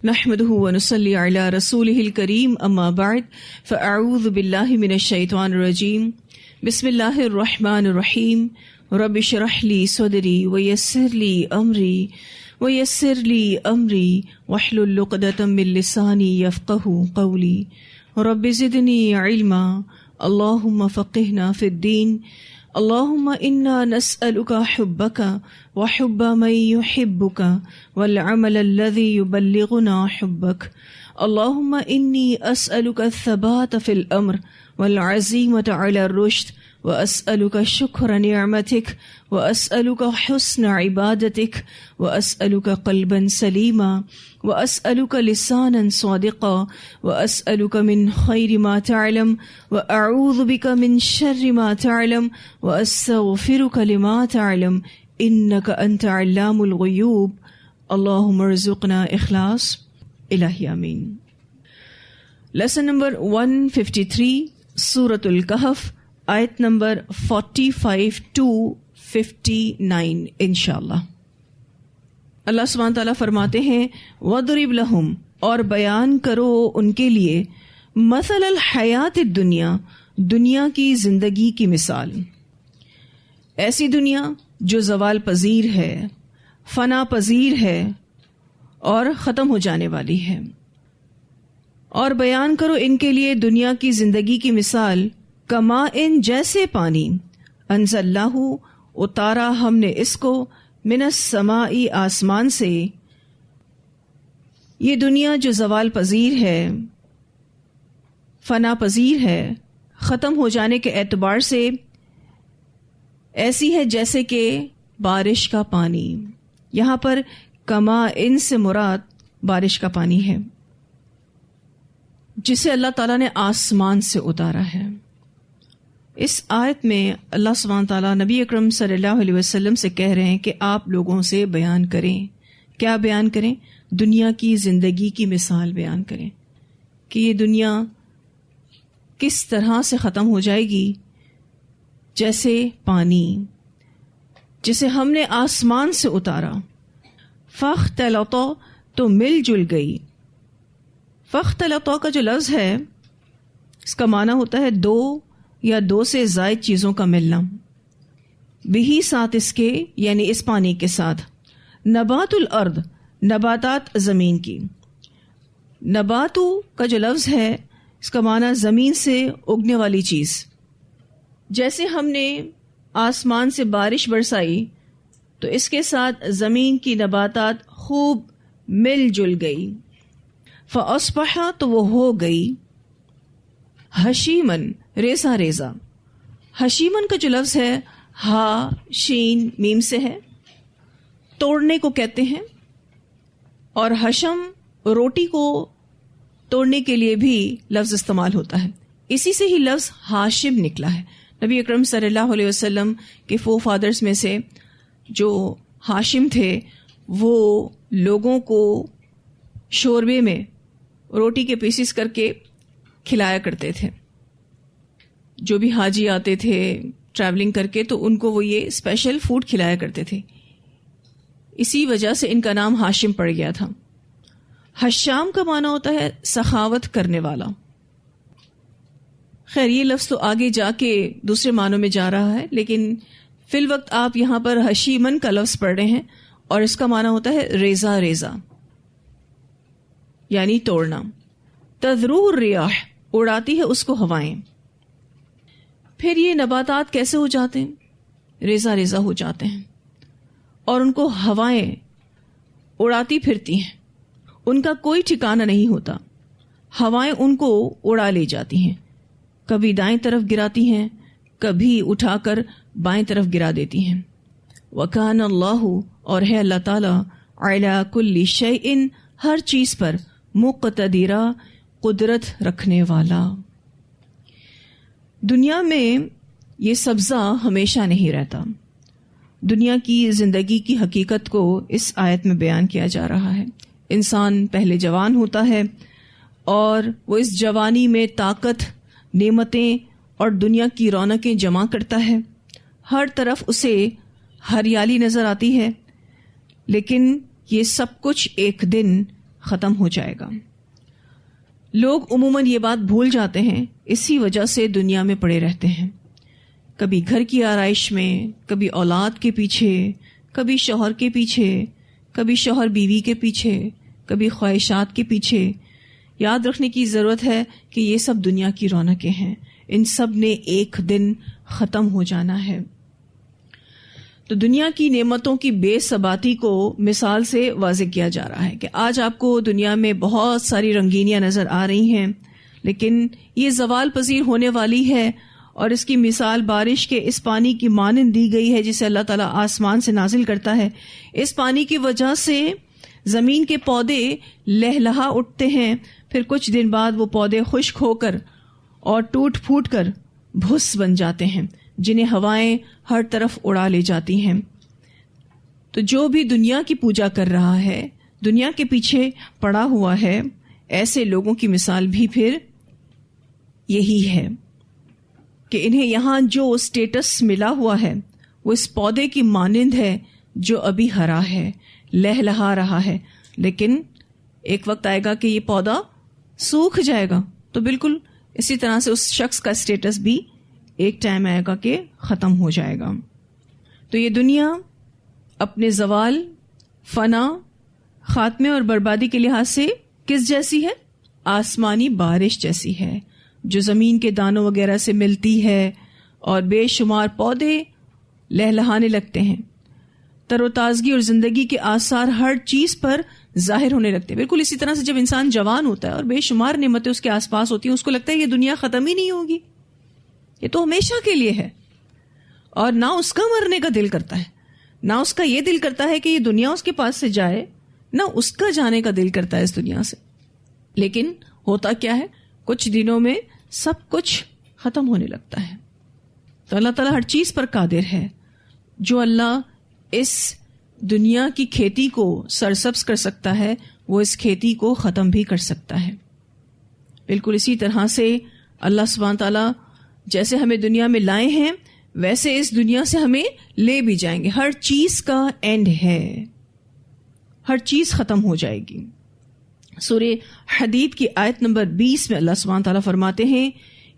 نحمده ونصلي على رسوله الكريم اما بعد فاعوذ بالله من الشيطان الرجيم بسم الله الرحمن الرحيم رب اشرح لي صدري ويسر لي امري واحلل عقدة من لساني يفقهوا قولي رب زدني علما اللهم فقهنا في الدين اللهم إنا نسألك حبك وحب من يحبك والعمل الذي يبلغنا حبك اللهم إني أسألك الثبات في الأمر والعزيمة على الرشد وأسألك شكر نعمتك وأسألك حسن عبادتك وأسألك قلبا سليما وأسألك لسانا صادقا وأسألك من خير ما تعلم وأعوذ بك من شر ما تعلم وأستغفرك لما تعلم إنك أنت علام الغيوب اللهم ارزقنا إخلاص الہی آمین۔ لیسن نمبر 153 سورۃ الکہف، آیت نمبر 45 to 59 انشاءاللہ۔ اللہ سبحانہ تعالیٰ فرماتے ہیں وَضْرِبْ لَهُمْ، اور بیان کرو ان کے لیے، مثل الحیات الدنیا، دنیا کی زندگی کی مثال، ایسی دنیا جو زوال پذیر ہے، فنا پذیر ہے اور ختم ہو جانے والی ہے۔ اور بیان کرو ان کے لیے دنیا کی زندگی کی مثال، کما ان جیسے پانی، انزلناہ اتارا ہم نے اس کو، من السماء آسمان سے۔ یہ دنیا جو زوال پذیر ہے، فنا پذیر ہے، ختم ہو جانے کے اعتبار سے ایسی ہے جیسے کہ بارش کا پانی۔ یہاں پر کما ان سے مراد بارش کا پانی ہے جسے اللہ تعالیٰ نے آسمان سے اتارا ہے۔ اس آیت میں اللہ سبحانہ تعالیٰ نبی اکرم صلی اللہ علیہ وسلم سے کہہ رہے ہیں کہ آپ لوگوں سے بیان کریں۔ کیا بیان کریں؟ دنیا کی زندگی کی مثال بیان کریں کہ یہ دنیا کس طرح سے ختم ہو جائے گی، جیسے پانی جسے ہم نے آسمان سے اتارا۔ فاختلطا، تو مل جل گئی۔ فاختلطا کا جو لفظ ہے اس کا معنی ہوتا ہے دو یا دو سے زائد چیزوں کا ملنا، بہی ساتھ اس کے، یعنی اس پانی کے ساتھ۔ نبات الارض، نباتات زمین کی۔ نباتو کا جو لفظ ہے اس کا معنی زمین سے اگنے والی چیز۔ جیسے ہم نے آسمان سے بارش برسائی تو اس کے ساتھ زمین کی نباتات خوب مل جل گئی۔ فاصبح، تو وہ ہو گئی، حشیمن، ریزہ ریزہ۔ حشیمن کا جو لفظ ہے ہا شین میم سے ہے، توڑنے کو کہتے ہیں، اور حشم روٹی کو توڑنے کے لیے بھی لفظ استعمال ہوتا ہے، اسی سے ہی لفظ ہاشم نکلا ہے۔ نبی اکرم صلی اللہ علیہ وسلم کے فور فادرز میں سے جو ہاشم تھے وہ لوگوں کو شوربے میں روٹی کے پیسز کر کے کھلایا کرتے تھے۔ جو بھی حاجی آتے تھے ٹریولنگ کر کے تو ان کو وہ یہ اسپیشل فوڈ کھلایا کرتے تھے، اسی وجہ سے ان کا نام ہاشم پڑ گیا تھا۔ حشام کا معنی ہوتا ہے سخاوت کرنے والا۔ خیر یہ لفظ تو آگے جا کے دوسرے معنوں میں جا رہا ہے، لیکن فی الوقت آپ یہاں پر حشیمن کا لفظ پڑھ رہے ہیں اور اس کا معنی ہوتا ہے ریزہ ریزہ، یعنی توڑنا۔ تذروہ الریاح، اڑاتی ہے اس کو ہوائیں۔ پھر یہ نباتات کیسے ہو جاتے ہیں؟ ریزہ ریزہ ہو جاتے ہیں اور ان کو ہوائیں اڑاتی پھرتی ہیں، ان کا کوئی ٹھکانہ نہیں ہوتا۔ ہوائیں ان کو اڑا لے جاتی ہیں، کبھی دائیں طرف گراتی ہیں، کبھی اٹھا کر بائیں طرف گرا دیتی ہیں۔ وَكَانَ اللَّهُ، اور ہے اللہ تعالیٰ، عَلَى كُلِّ شَيْءٍ، ہر چیز پر، مقتدرا، قدرت رکھنے والا۔ دنیا میں یہ سبزہ ہمیشہ نہیں رہتا۔ دنیا کی زندگی کی حقیقت کو اس آیت میں بیان کیا جا رہا ہے۔ انسان پہلے جوان ہوتا ہے اور وہ اس جوانی میں طاقت، نعمتیں اور دنیا کی رونقیں جمع کرتا ہے، ہر طرف اسے ہریالی نظر آتی ہے، لیکن یہ سب کچھ ایک دن ختم ہو جائے گا. لوگ عموماً یہ بات بھول جاتے ہیں، اسی وجہ سے دنیا میں پڑے رہتے ہیں، کبھی گھر کی آرائش میں، کبھی اولاد کے پیچھے، کبھی شوہر کے پیچھے، کبھی شوہر بیوی کے پیچھے، کبھی خواہشات کے پیچھے. یاد رکھنے کی ضرورت ہے کہ یہ سب دنیا کی رونقیں ہیں، ان سب نے ایک دن ختم ہو جانا ہے. تو دنیا کی نعمتوں کی بے ثباتی کو مثال سے واضح کیا جا رہا ہے کہ آج آپ کو دنیا میں بہت ساری رنگینیاں نظر آ رہی ہیں، لیکن یہ زوال پذیر ہونے والی ہے. اور اس کی مثال بارش کے اس پانی کی مانند دی گئی ہے جسے اللہ تعالیٰ آسمان سے نازل کرتا ہے. اس پانی کی وجہ سے زمین کے پودے لہلہا اٹھتے ہیں، پھر کچھ دن بعد وہ پودے خشک ہو کر اور ٹوٹ پھوٹ کر بھس بن جاتے ہیں، جنہیں ہوائیں ہر طرف اڑا لے جاتی ہیں. تو جو بھی دنیا کی پوجا کر رہا ہے، دنیا کے پیچھے پڑا ہوا ہے، ایسے لوگوں کی مثال بھی پھر یہی ہے کہ انہیں یہاں جو اسٹیٹس ملا ہوا ہے وہ اس پودے کی مانند ہے جو ابھی ہرا ہے، لہلہا رہا ہے، لیکن ایک وقت آئے گا کہ یہ پودا سوکھ جائے گا. تو بالکل اسی طرح سے اس شخص کا اسٹیٹس بھی ایک ٹائم آئے گا کہ ختم ہو جائے گا. تو یہ دنیا اپنے زوال، فنا، خاتمے اور بربادی کے لحاظ سے کس جیسی ہے؟ آسمانی بارش جیسی ہے جو زمین کے دانوں وغیرہ سے ملتی ہے اور بے شمار پودے لہلہانے لگتے ہیں. تر و تازگی اور زندگی کے آثار ہر چیز پر ظاہر ہونے لگتے ہیں. بالکل اسی طرح سے جب انسان جوان ہوتا ہے اور بے شمار نعمتیں اس کے آس پاس ہوتی ہیں، اس کو لگتا ہے یہ دنیا ختم ہی نہیں ہوگی، یہ تو ہمیشہ کے لیے ہے. اور نہ اس کا مرنے کا دل کرتا ہے، نہ اس کا یہ دل کرتا ہے کہ یہ دنیا اس کے پاس سے جائے، نہ اس کا جانے کا دل کرتا ہے اس دنیا سے. لیکن ہوتا کیا ہے، کچھ دنوں میں سب کچھ ختم ہونے لگتا ہے. تو اللہ تعالیٰ ہر چیز پر قادر ہے. جو اللہ اس دنیا کی کھیتی کو سرسبز کر سکتا ہے، وہ اس کھیتی کو ختم بھی کر سکتا ہے. بالکل اسی طرح سے اللہ سبحانہ تعالیٰ جیسے ہمیں دنیا میں لائے ہیں، ویسے اس دنیا سے ہمیں لے بھی جائیں گے. ہر چیز کا اینڈ ہے، ہر چیز ختم ہو جائے گی. سورہ حدید کی آیت نمبر 20 میں اللہ سبحانہ تعالیٰ فرماتے ہیں،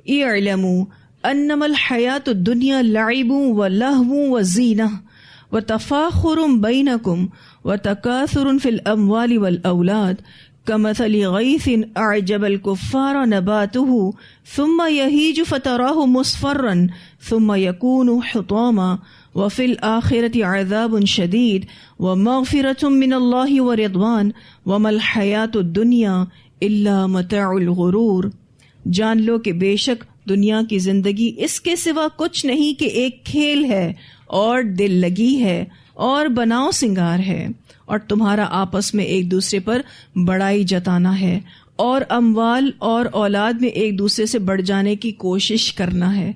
اعلموا انما الحیات الدنیا لعب ولہو وزینہ وتفاخر بینکم وتکاثر فی الاموال والاولاد کمثل غیث اعجب الکفار نباتہ ثم یہیج فتراہ مصفرا ثم یکون حطاما وفی الآخرۃ عذاب شدید ومغفرۃ من اللہ ورضوان وما الحیات الدنیا الا متاع الغرور. جان لو کہ بے شک دنیا کی زندگی اس کے سوا کچھ نہیں کہ ایک کھیل ہے اور دل لگی ہے اور بناؤ سنگار ہے، اور تمہارا آپس میں ایک دوسرے پر بڑائی جتانا ہے اور اموال اور اولاد میں ایک دوسرے سے بڑھ جانے کی کوشش کرنا ہے.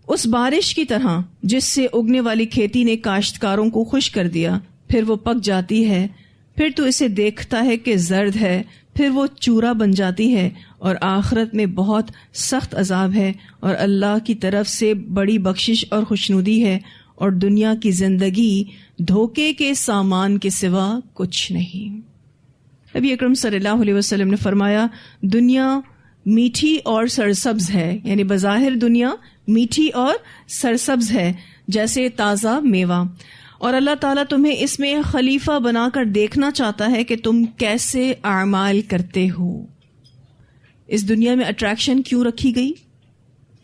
اس بارش کی طرح جس سے اگنے والی کھیتی نے کاشتکاروں کو خوش کر دیا، پھر وہ پک جاتی ہے، پھر تو اسے دیکھتا ہے کہ زرد ہے، پھر وہ چورا بن جاتی ہے، اور آخرت میں بہت سخت عذاب ہے، اور اللہ کی طرف سے بڑی بخشش اور خوشنودی ہے، اور دنیا کی زندگی دھوکے کے سامان کے سوا کچھ نہیں. نبی اکرم صلی اللہ علیہ وسلم نے فرمایا، دنیا میٹھی اور سرسبز ہے، یعنی بظاہر دنیا میٹھی اور سرسبز ہے جیسے تازہ میوہ، اور اللہ تعالیٰ تمہیں اس میں خلیفہ بنا کر دیکھنا چاہتا ہے کہ تم کیسے اعمال کرتے ہو. اس دنیا میں اٹریکشن کیوں رکھی گئی؟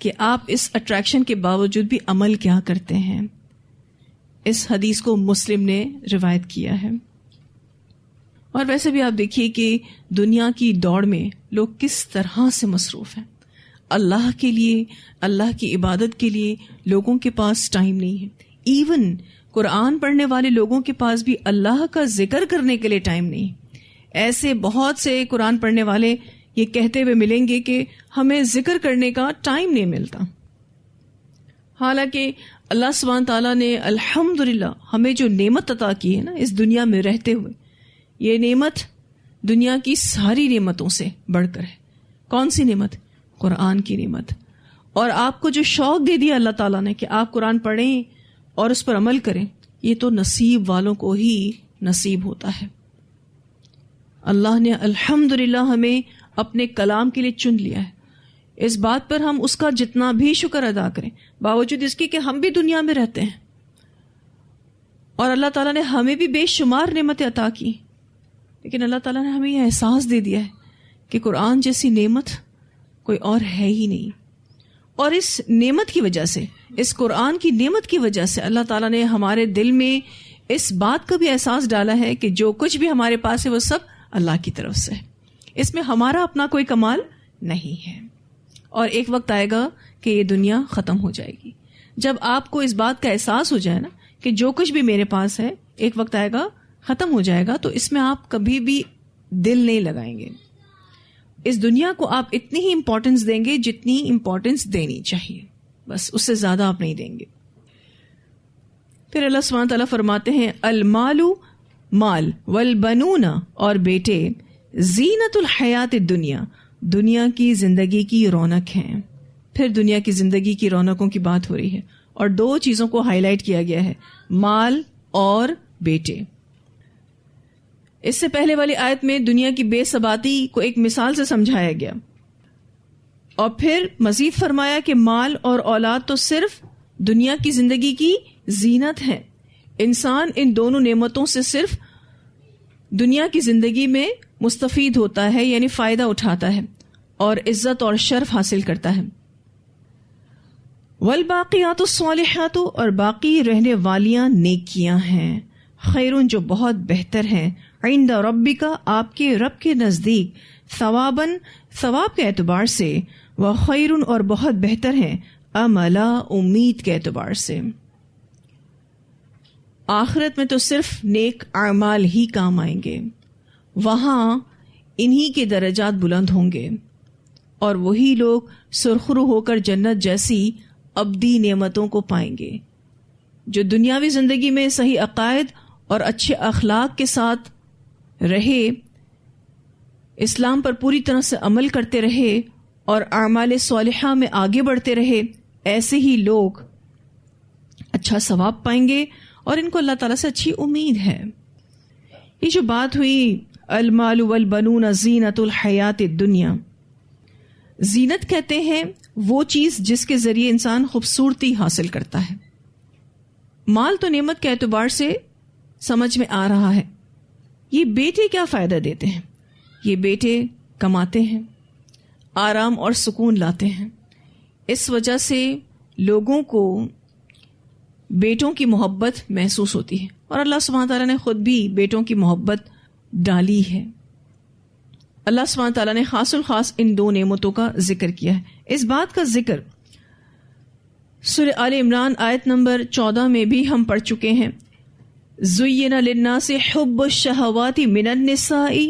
کہ آپ اس اٹریکشن کے باوجود بھی عمل کیا کرتے ہیں. اس حدیث کو مسلم نے روایت کیا ہے. اور ویسے بھی آپ دیکھیے کہ دنیا کی دوڑ میں لوگ کس طرح سے مصروف ہیں. اللہ کے لیے، اللہ کی عبادت کے لیے لوگوں کے پاس ٹائم نہیں ہے. ایون قرآن پڑھنے والے لوگوں کے پاس بھی اللہ کا ذکر کرنے کے لیے ٹائم نہیں. ایسے بہت سے قرآن پڑھنے والے یہ کہتے ہوئے ملیں گے کہ ہمیں ذکر کرنے کا ٹائم نہیں ملتا. حالانکہ اللہ سبحانہ تعالیٰ نے الحمدللہ ہمیں جو نعمت عطا کی ہے نا اس دنیا میں رہتے ہوئے، یہ نعمت دنیا کی ساری نعمتوں سے بڑھ کر ہے. کون سی نعمت؟ قرآن کی نعمت. اور آپ کو جو شوق دے دیا اللہ تعالیٰ نے کہ آپ قرآن پڑھیں اور اس پر عمل کریں، یہ تو نصیب والوں کو ہی نصیب ہوتا ہے. اللہ نے الحمدللہ ہمیں اپنے کلام کے لیے چن لیا ہے. اس بات پر ہم اس کا جتنا بھی شکر ادا کریں، باوجود اس کی کہ ہم بھی دنیا میں رہتے ہیں اور اللہ تعالیٰ نے ہمیں بھی بے شمار نعمتیں عطا کی، لیکن اللہ تعالیٰ نے ہمیں یہ احساس دے دیا ہے کہ قرآن جیسی نعمت کوئی اور ہے ہی نہیں. اور اس نعمت کی وجہ سے، اس قرآن کی نعمت کی وجہ سے اللہ تعالیٰ نے ہمارے دل میں اس بات کا بھی احساس ڈالا ہے کہ جو کچھ بھی ہمارے پاس ہے وہ سب اللہ کی طرف سے، اس میں ہمارا اپنا کوئی کمال نہیں ہے. اور ایک وقت آئے گا کہ یہ دنیا ختم ہو جائے گی. جب آپ کو اس بات کا احساس ہو جائے نا کہ جو کچھ بھی میرے پاس ہے ایک وقت آئے گا ختم ہو جائے گا، تو اس میں آپ کبھی بھی دل نہیں لگائیں گے. اس دنیا کو آپ اتنی ہی امپورٹنس دیں گے جتنی امپورٹنس دینی چاہیے، بس اس سے زیادہ آپ نہیں دیں گے. پھر اللہ سبحانہ تعالیٰ فرماتے ہیں المال، مال، والبنون، اور بیٹے، زینت الحیات الدنیا، دنیا کی زندگی کی رونق ہیں. پھر دنیا کی زندگی کی رونقوں کی بات ہو رہی ہے اور دو چیزوں کو ہائی لائٹ کیا گیا ہے، مال اور بیٹے. اس سے پہلے والی آیت میں دنیا کی بے ثباتی کو ایک مثال سے سمجھایا گیا، اور پھر مزید فرمایا کہ مال اور اولاد تو صرف دنیا کی زندگی کی زینت ہے. انسان ان دونوں نعمتوں سے صرف دنیا کی زندگی میں مستفید ہوتا ہے، یعنی فائدہ اٹھاتا ہے اور عزت اور شرف حاصل کرتا ہے. والباقیات الصالحات، اور باقی رہنے والیاں نیکیاں ہیں، خیرون، جو بہت بہتر ہیں، عند ربک، آپ کے رب کے نزدیک، ثواباً، ثواب کے اعتبار سے، وخیرون، اور بہت بہتر ہیں، املا، امید کے اعتبار سے. آخرت میں تو صرف نیک اعمال ہی کام آئیں گے، وہاں انہی کے درجات بلند ہوں گے اور وہی لوگ سرخرو ہو کر جنت جیسی ابدی نعمتوں کو پائیں گے. جو دنیاوی زندگی میں صحیح عقائد اور اچھے اخلاق کے ساتھ رہے، اسلام پر پوری طرح سے عمل کرتے رہے اور اعمال صالحہ میں آگے بڑھتے رہے، ایسے ہی لوگ اچھا ثواب پائیں گے اور ان کو اللہ تعالیٰ سے اچھی امید ہے. یہ جو بات ہوئی المال والبنون زینت الحیات الدنیا، زینت کہتے ہیں وہ چیز جس کے ذریعے انسان خوبصورتی حاصل کرتا ہے. مال تو نعمت کے اعتبار سے سمجھ میں آ رہا ہے. یہ بیٹے کیا فائدہ دیتے ہیں؟ یہ بیٹے کماتے ہیں، آرام اور سکون لاتے ہیں. اس وجہ سے لوگوں کو بیٹوں کی محبت محسوس ہوتی ہے، اور اللہ سبحانہ تعالیٰ نے خود بھی بیٹوں کی محبت ڈالی ہے. اللہ سبحانہ تعالیٰ نے خاص الخاص ان دو نعمتوں کا ذکر کیا ہے. اس بات کا ذکر سورہ آل عمران آیت نمبر 14 میں بھی ہم پڑھ چکے ہیں. زُيِّنَ لِلنَّاسِ حُبُّ الشَّهَوَاتِ مِنَ النِّسَاءِ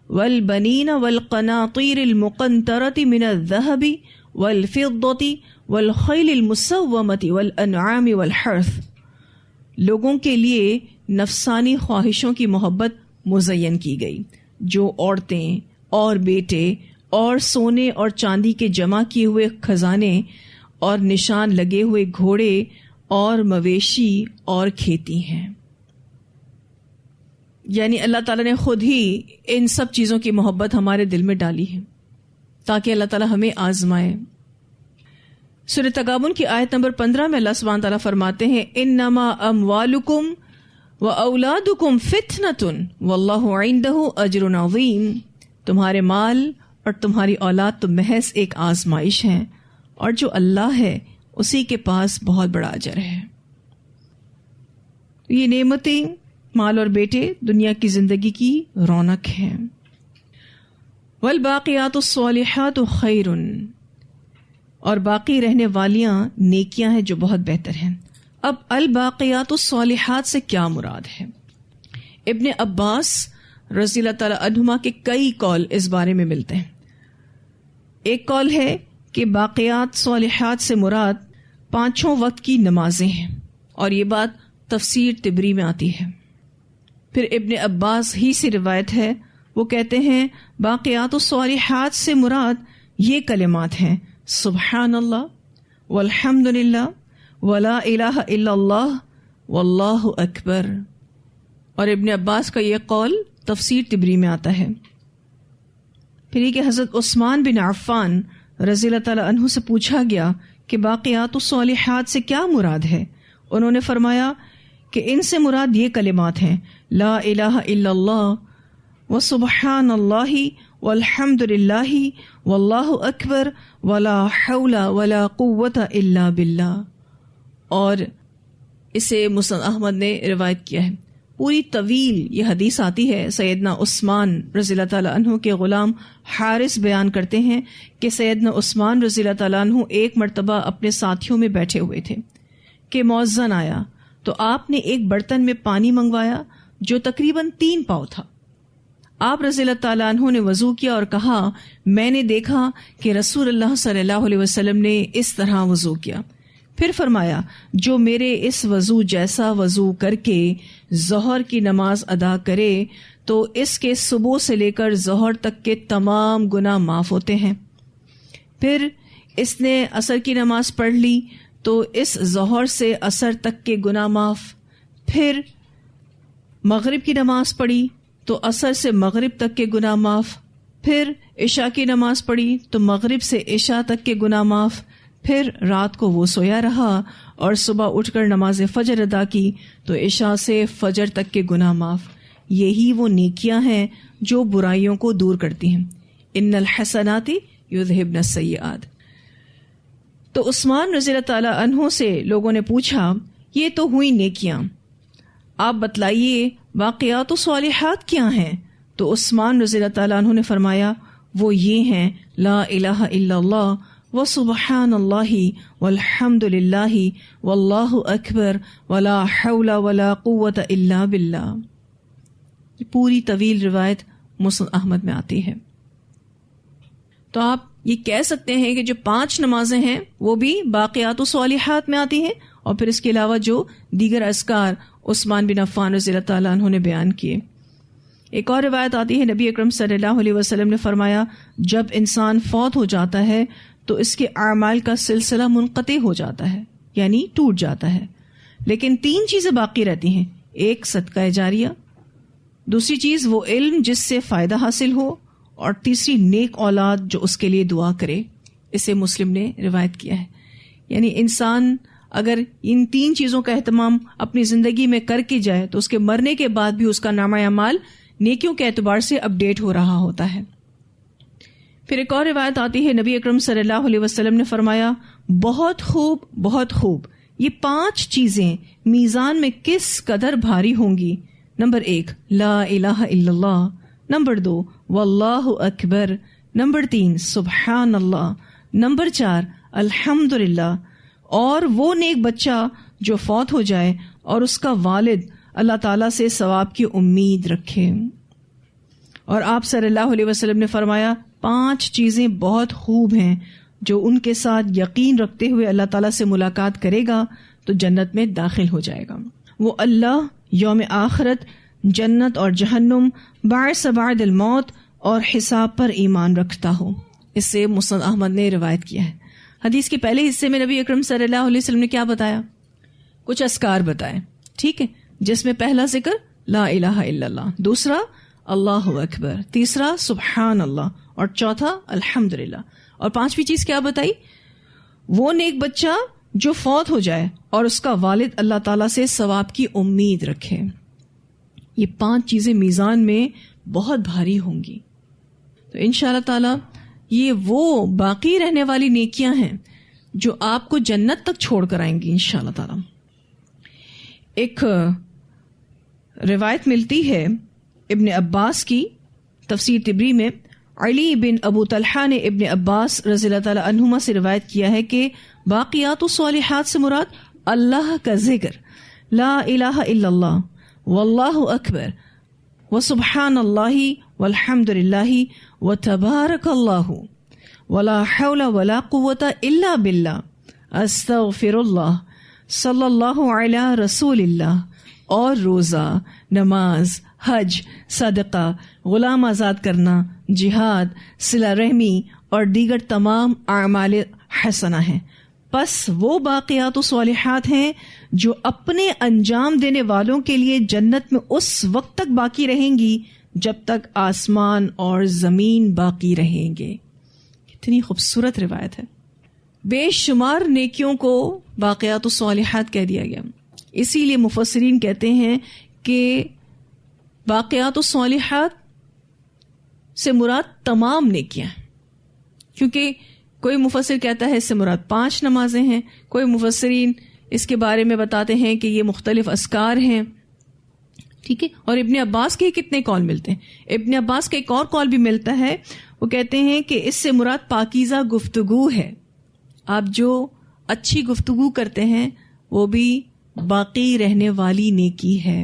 وَالْبَنِينَ وَالْقَنَاطِيرِ الْمُقَنطَرَةِ مِنَ الذَّهَبِ وَالْفِضَّةِ وَالْخَيْلِ الْمُسَوَّمَةِ وَالْأَنْعَامِ وَالْحَرْثِ، لوگوں کے لیے نفسانی خواہشوں کی محبت مزین کی گئی، جو عورتیں اور بیٹے اور سونے اور چاندی کے جمع کیے ہوئے خزانے اور نشان لگے ہوئے گھوڑے اور مویشی اور کھیتی ہیں. یعنی اللہ تعالیٰ نے خود ہی ان سب چیزوں کی محبت ہمارے دل میں ڈالی ہے تاکہ اللہ تعالیٰ ہمیں آزمائے. سورہ تغابن کی آیت نمبر 15 میں اللہ سبحانہ تعالیٰ فرماتے ہیں انما اموالکم واولادکم فتنۃ واللہ عندہ اجر عظیم، تمہارے مال اور تمہاری اولاد تو محض ایک آزمائش ہے اور جو اللہ ہے اسی کے پاس بہت بڑا اجر ہے. یہ نعمتیں، مال اور بیٹے، دنیا کی زندگی کی رونق ہیں. والباقیات الصالحات خیر، اور باقی رہنے والیاں نیکیاں ہیں جو بہت بہتر ہیں. اب الباقیات الصالحات سے کیا مراد ہے؟ ابن عباس رضی اللہ تعالی عنہما کے کئی قول اس بارے میں ملتے ہیں. ایک قول ہے کہ باقیات صالحات سے مراد 5 وقت کی نمازیں ہیں، اور یہ بات تفسیر طبری میں آتی ہے. پھر ابن عباس ہی سے روایت ہے، وہ کہتے ہیں باقیات الصالحات سے مراد یہ کلمات ہیں سبحان اللہ والحمد للہ ولا الہ الا اللہ واللہ اکبر. اور ابن عباس کا یہ قول تفسیر طبری میں آتا ہے. پھر یہ کہ حضرت عثمان بن عفان رضی اللہ تعالیٰ عنہ سے پوچھا گیا کہ باقیات الصالحات سے کیا مراد ہے. انہوں نے فرمایا کہ ان سے مراد یہ کلمات ہیں: لا الہ الا اللہ وسبحان اللہ والحمد للہ واللہ اکبر ولا حول ولا قوت الا باللہ. اور اسے مسند احمد نے روایت کیا ہے. پوری طویل یہ حدیث آتی ہے. سیدنا عثمان رضی اللہ تعالیٰ عنہ کے غلام حارث بیان کرتے ہیں کہ سیدنا عثمان رضی اللہ تعالیٰ عنہ ایک مرتبہ اپنے ساتھیوں میں بیٹھے ہوئے تھے کہ مؤذن آیا تو آپ نے ایک برتن میں پانی منگوایا جو تقریباً 3 پاؤ تھا. آپ رضی اللہ تعالیٰ عنہ نے وضو کیا اور کہا میں نے دیکھا کہ رسول اللہ صلی اللہ علیہ وسلم نے اس طرح وضو کیا. پھر فرمایا جو میرے اس وضو جیسا وضو کر کے ظہر کی نماز ادا کرے تو اس کے صبح سے لے کر ظہر تک کے تمام گناہ معاف ہوتے ہیں. پھر اس نے عصر کی نماز پڑھ لی تو اس ظہر سے عصر تک کے گناہ معاف. پھر مغرب کی نماز پڑھی تو عصر سے مغرب تک کے گناہ معاف. پھر عشاء کی نماز پڑھی تو مغرب سے عشاء تک کے گناہ معاف. پھر رات کو وہ سویا رہا اور صبح اٹھ کر نماز فجر ادا کی تو عشاء سے فجر تک کے گناہ معاف. یہی وہ نیکیاں ہیں جو برائیوں کو دور کرتی ہیں. ان الحسنات یذہبن السیئات. تو عثمان رضی اللہ تعالیٰ عنہ سے لوگوں نے پوچھا یہ تو ہوئی نیکیاں، آپ بتلائیے باقیات الصالحات کیا ہیں؟ تو عثمان رضی اللہ تعالیٰ عنہ نے فرمایا وہ یہ ہیں لا الہ الا اللہ وسبحان اللہ والحمد للہ واللہ اکبر ولا حول ولا قوت الا باللہ. پوری طویل روایت مسند احمد میں آتی ہے. تو آپ یہ کہہ سکتے ہیں کہ جو 5 نمازیں ہیں وہ بھی باقیات الصالحات میں آتی ہیں، اور پھر اس کے علاوہ جو دیگر اذکار عثمان بن عفان رضی اللہ تعالیٰ عنہ نے بیان کیے. ایک اور روایت آتی ہے نبی اکرم صلی اللہ علیہ وسلم نے فرمایا جب انسان فوت ہو جاتا ہے تو اس کے اعمال کا سلسلہ منقطع ہو جاتا ہے، یعنی ٹوٹ جاتا ہے، لیکن 3 چیزیں باقی رہتی ہیں. ایک صدقہ جاریہ، دوسری چیز وہ علم جس سے فائدہ حاصل ہو، اور تیسری نیک اولاد جو اس کے لیے دعا کرے. اسے مسلم نے روایت کیا ہے. یعنی انسان اگر ان 3 چیزوں کا اہتمام اپنی زندگی میں کر کے جائے تو اس کے مرنے کے بعد بھی اس کا نامہ اعمال نیکیوں کے اعتبار سے اپڈیٹ ہو رہا ہوتا ہے. پھر ایک اور روایت آتی ہے نبی اکرم صلی اللہ علیہ وسلم نے فرمایا بہت خوب بہت خوب، یہ 5 چیزیں میزان میں کس قدر بھاری ہوں گی. نمبر 1 لا الہ الا اللہ، نمبر 2 واللہ اکبر، نمبر 3 سبحان اللہ، نمبر 4 الحمد للہ، اور وہ نیک بچہ جو فوت ہو جائے اور اس کا والد اللہ تعالیٰ سے ثواب کی امید رکھے. اور آپ صلی اللہ علیہ وسلم نے فرمایا 5 چیزیں بہت خوب ہیں، جو ان کے ساتھ یقین رکھتے ہوئے اللہ تعالیٰ سے ملاقات کرے گا تو جنت میں داخل ہو جائے گا. وہ اللہ، یوم آخرت، جنت اور جہنم، بعث بعد الموت اور حساب پر ایمان رکھتا ہو. اس سے مسند احمد نے روایت کیا ہے. حدیث کے پہلے حصے میں نبی اکرم صلی اللہ علیہ وسلم نے کیا بتایا؟ کچھ اذکار بتائے، ٹھیک ہے، جس میں پہلا ذکر لا الہ الا اللہ، دوسرا اللہ اکبر، تیسرا سبحان اللہ، اور چوتھا الحمدللہ. اور 5ویں چیز کیا بتائی؟ وہ نیک بچہ جو فوت ہو جائے اور اس کا والد اللہ تعالیٰ سے ثواب کی امید رکھے. یہ 5 چیزیں میزان میں بہت بھاری ہوں گی. تو انشاءاللہ تعالیٰ یہ وہ باقی رہنے والی نیکیاں ہیں جو آپ کو جنت تک چھوڑ کر آئیں گی انشاءاللہ تعالیٰ. ایک روایت ملتی ہے ابن عباس کی، تفسیر طبری میں علی بن ابو طلحہ نے ابن عباس رضی اللہ تعالیٰ عنہما سے روایت کیا ہے کہ باقیات الصالحات سے مراد اللہ کا ذکر، لا الہ الا اللہ واللہ اکبر وسبحان اللہ والحمد للہ وتبارک اللہ ولا حول ولا قوت الا باللہ استغفر اللہ صلی اللہ علی رسول اللہ. اور روزہ، نماز، حج، صدقہ، غلام آزاد کرنا، جہاد، صلہ رحمی اور دیگر تمام اعمال حسنہ ہیں. پس وہ باقیات و صالحات ہیں جو اپنے انجام دینے والوں کے لیے جنت میں اس وقت تک باقی رہیں گی جب تک آسمان اور زمین باقی رہیں گے. کتنی خوبصورت روایت ہے. بے شمار نیکیوں کو باقیات الصالحات کہہ دیا گیا. اسی لیے مفسرین کہتے ہیں کہ باقیات الصالحات سے مراد تمام نیکیاں ہیں، کیونکہ کوئی مفسر کہتا ہے اس سے مراد 5 نمازیں ہیں، کوئی مفسرین اس کے بارے میں بتاتے ہیں کہ یہ مختلف اذکار ہیں. ٹھیک ہے. اور ابن عباس کے کتنے قول ملتے ہیں. ابن عباس کا ایک اور قول بھی ملتا ہے، وہ کہتے ہیں کہ اس سے مراد پاکیزہ گفتگو ہے. آپ جو اچھی گفتگو کرتے ہیں وہ بھی باقی رہنے والی نیکی ہے.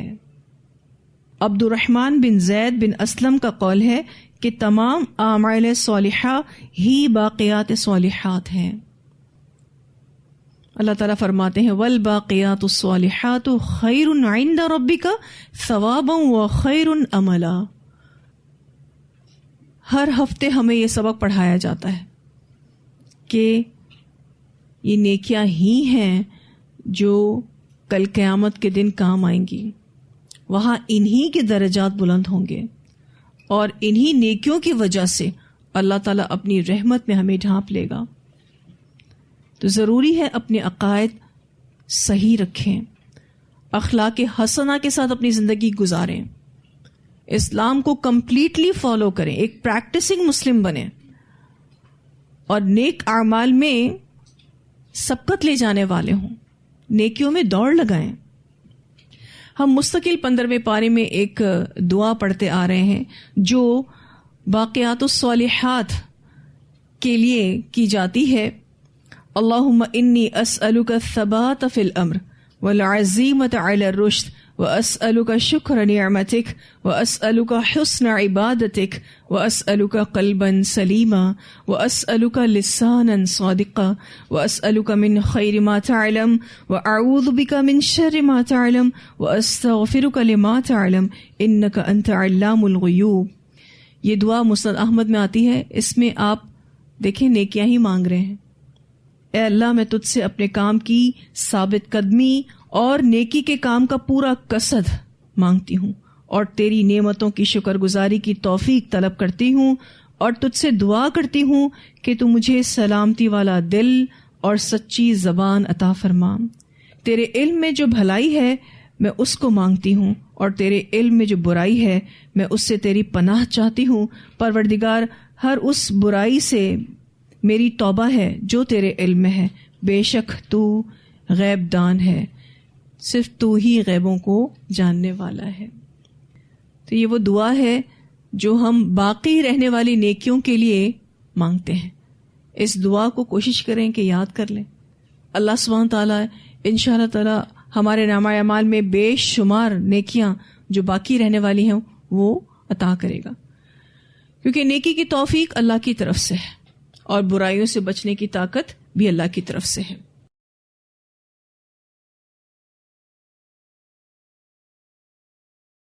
عبد الرحمن بن زید بن اسلم کا قول ہے کہ تمام اعمال صالحہ ہی باقیات صالحات ہیں. اللہ تعالیٰ فرماتے ہیں والباقیات الصالحات خیر عند ربک ثوابا وخیر املا. ہر ہفتے ہمیں یہ سبق پڑھایا جاتا ہے کہ یہ نیکیاں ہی ہیں جو کل قیامت کے دن کام آئیں گی. وہاں انہی کے درجات بلند ہوں گے اور انہی نیکیوں کی وجہ سے اللہ تعالیٰ اپنی رحمت میں ہمیں ڈھانپ لے گا. تو ضروری ہے اپنے عقائد صحیح رکھیں، اخلاق حسنہ کے ساتھ اپنی زندگی گزاریں، اسلام کو کمپلیٹلی فالو کریں، ایک پریکٹسنگ مسلم بنیں اور نیک اعمال میں سبقت لے جانے والے ہوں، نیکیوں میں دوڑ لگائیں. ہم مستقل 15ویں پارے میں ایک دعا پڑھتے آ رہے ہیں جو باقیات الصالحات کے لیے کی جاتی ہے. اللہم انی اسألک الثبات فی الامر والعزیمت علی الرشد واسألک شکر نعمتک واسألک حسن عبادتک واسألک قلبا سلیما واسألک لسانا صادقا واسألک من خیر ما تعلم واعوذ بک من شر ما تعلم واستغفرک لما تعلم انک انت علام الغیوب. یہ دعا مسند احمد میں آتی ہے. اس میں آپ دیکھیں نیکیاں ہی مانگ رہے ہیں. اے اللہ میں تجھ سے اپنے کام کی ثابت قدمی اور نیکی کے کام کا پورا قصد مانگتی ہوں اور تیری نعمتوں کی شکر گزاری کی توفیق طلب کرتی ہوں اور تجھ سے دعا کرتی ہوں کہ تو مجھے سلامتی والا دل اور سچی زبان عطا فرما. تیرے علم میں جو بھلائی ہے میں اس کو مانگتی ہوں اور تیرے علم میں جو برائی ہے میں اس سے تیری پناہ چاہتی ہوں. پروردگار ہر اس برائی سے میری توبہ ہے جو تیرے علم میں ہے. بے شک تو غیب دان ہے، صرف تو ہی غیبوں کو جاننے والا ہے. تو یہ وہ دعا ہے جو ہم باقی رہنے والی نیکیوں کے لیے مانگتے ہیں. اس دعا کو کوشش کریں کہ یاد کر لیں. اللہ سبحانہ تعالیٰ انشاءاللہ تعالیٰ ہمارے نامہ اعمال میں بے شمار نیکیاں جو باقی رہنے والی ہیں وہ عطا کرے گا، کیونکہ نیکی کی توفیق اللہ کی طرف سے ہے اور برائیوں سے بچنے کی طاقت بھی اللہ کی طرف سے ہے.